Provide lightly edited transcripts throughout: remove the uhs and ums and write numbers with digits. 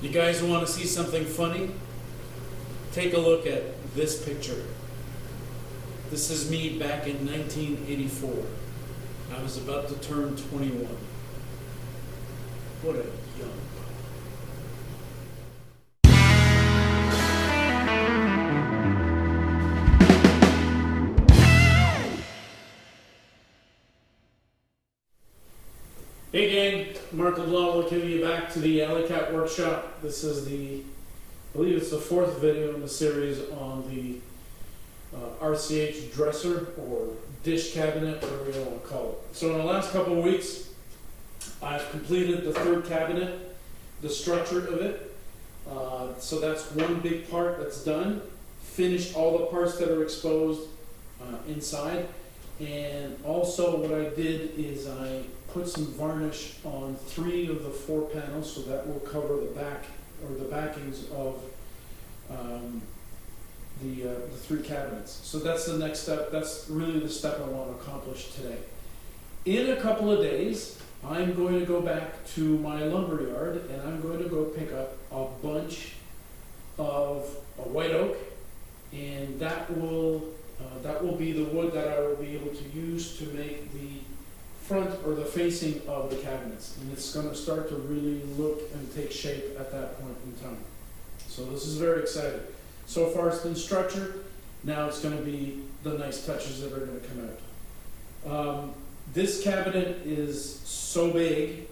You guys want to see something funny? Take a look at this picture. This is me back in 1984. I was about to turn 21. What a young Hey gang, Mark LeBlanc welcoming you back to the Alley Cat Workshop. This is I believe it's the fourth video in the series on the RCH dresser or dish cabinet, whatever you want to call it. So in the last couple of weeks, I've completed the third cabinet, the structure of it. So that's one big part that's done. Finished all the parts that are exposed inside. And also what I did is I put some varnish on 3 of the 4 panels, so that will cover the back or the backings of the 3 cabinets. So that's the next step. That's really the step I want to accomplish today. In a couple of days, I'm going to go back to my lumber yard and I'm going to go pick up a bunch of white oak, and that will be the wood that I will be able to use to make the front or the facing of the cabinets, and it's going to start to really look and take shape at that point in time. So this is very exciting. So far it's been structured. Now it's going to be the nice touches that are going to come out. This cabinet is so big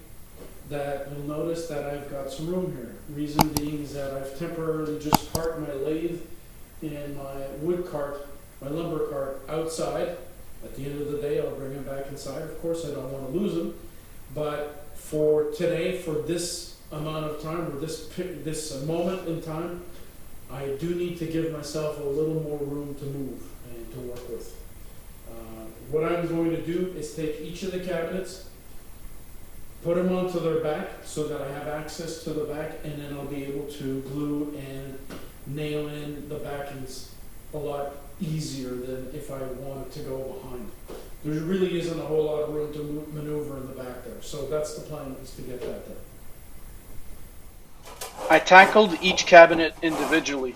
that you'll notice that I've got some room here. Reason being is that I've temporarily just parked my lathe and my wood cart, my lumber cart outside. At the end of the day, I'll bring them back inside. Of course, I don't want to lose them. But for today, for this amount of time, or this moment in time, I do need to give myself a little more room to move and to work with. What I'm going to do is take each of the cabinets, put them onto their back so that I have access to the back, and then I'll be able to glue and nail in the backings a lot easier than if I wanted to go behind. There really isn't a whole lot of room to maneuver in the back there. So that's the plan, is to get that there. I tackled each cabinet individually.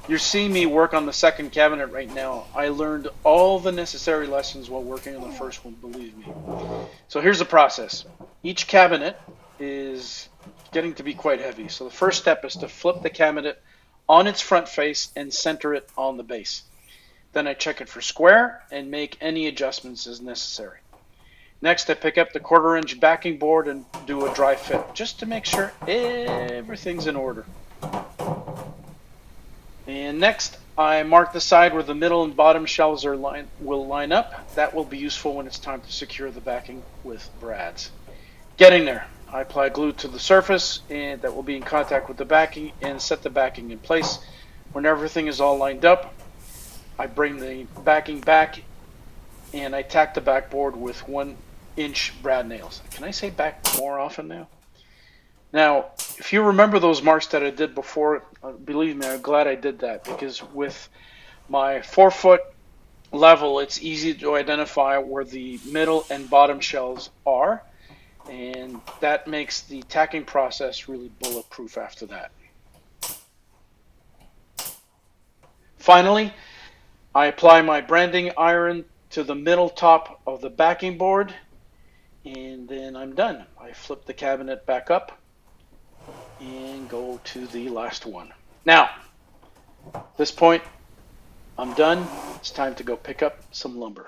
You're seeing me work on the second cabinet right now. I learned all the necessary lessons while working on the first one, believe me. So here's the process. Each cabinet is getting to be quite heavy. So the first step is to flip the cabinet on its front face and center it on the base. Then I check it for square and make any adjustments as necessary. Next, I pick up the 1/4 inch backing board and do a dry fit, just to make sure everything's in order. And next, I mark the side where the middle and bottom shelves will line up. That will be useful when it's time to secure the backing with brads. Getting there, I apply glue to the surface and that will be in contact with the backing and set the backing in place. When everything is all lined up, I bring the backing back and I tack the backboard with 1-inch brad nails. Can I say back more often now? Now, if you remember those marks that I did before, believe me, I'm glad I did that, because with my 4-foot level, it's easy to identify where the middle and bottom shelves are, and that makes the tacking process really bulletproof after that. Finally, I apply my branding iron to the middle top of the backing board, and then I'm done. I flip the cabinet back up and go to the last one. Now, at this point, I'm done. It's time to go pick up some lumber.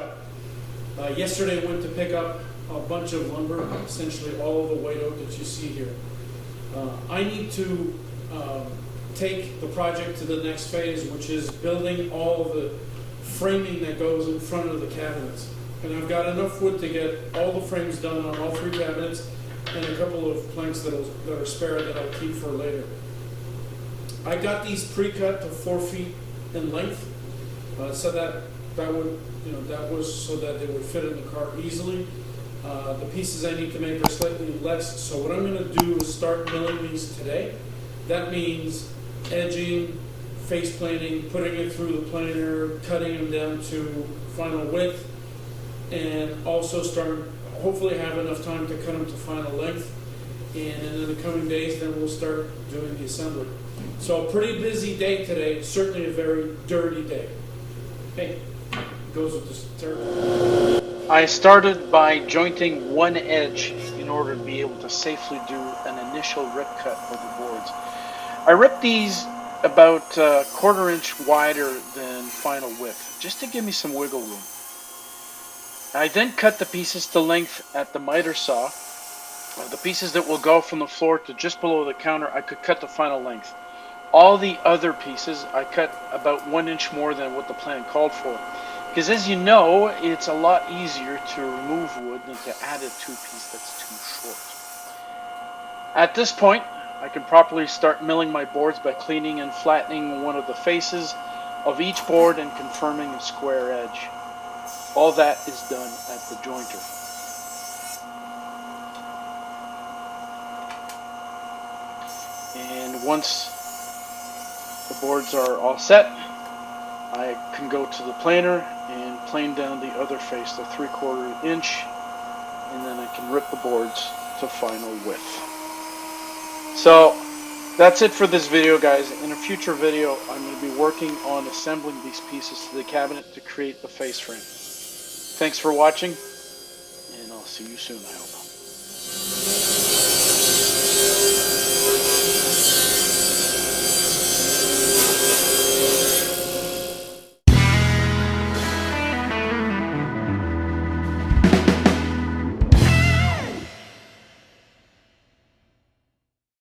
shop. Yesterday I went to pick up a bunch of lumber, essentially all of the white oak that you see here. I need to take the project to the next phase, which is building all of the framing that goes in front of the cabinets. And I've got enough wood to get all the frames done on all 3 cabinets and a couple of planks that are spare that I'll keep for later. I got these pre-cut to 4 feet in length, so that was so that they would fit in the car easily. The pieces I need to make are slightly less, so what I'm going to do is start milling these today. That means edging, face planing, putting it through the planer, cutting them down to final width, and also hopefully have enough time to cut them to final length. And in the coming days, then we'll start doing the assembly. So a pretty busy day today, certainly a very dirty day. Hey, goes with this turn. I started by jointing one edge in order to be able to safely do an initial rip cut of the boards. I ripped these about a 1/4 inch wider than final width, just to give me some wiggle room. I then cut the pieces to length at the miter saw. The pieces that will go from the floor to just below the counter, I could cut to final length. All the other pieces, I cut about 1 inch more than what the plan called for. Because as you know, it's a lot easier to remove wood than to add it to a piece that's too short. At this point, I can properly start milling my boards by cleaning and flattening one of the faces of each board and confirming a square edge. All that is done at the jointer. And once the boards are all set, I can go to the planer and plane down the other face to 3/4 inch, and then I can rip the boards to final width. So that's it for this video, guys. In a future video, I'm going to be working on assembling these pieces to the cabinet to create the face frame. Thanks for watching, and I'll see you soon, I hope.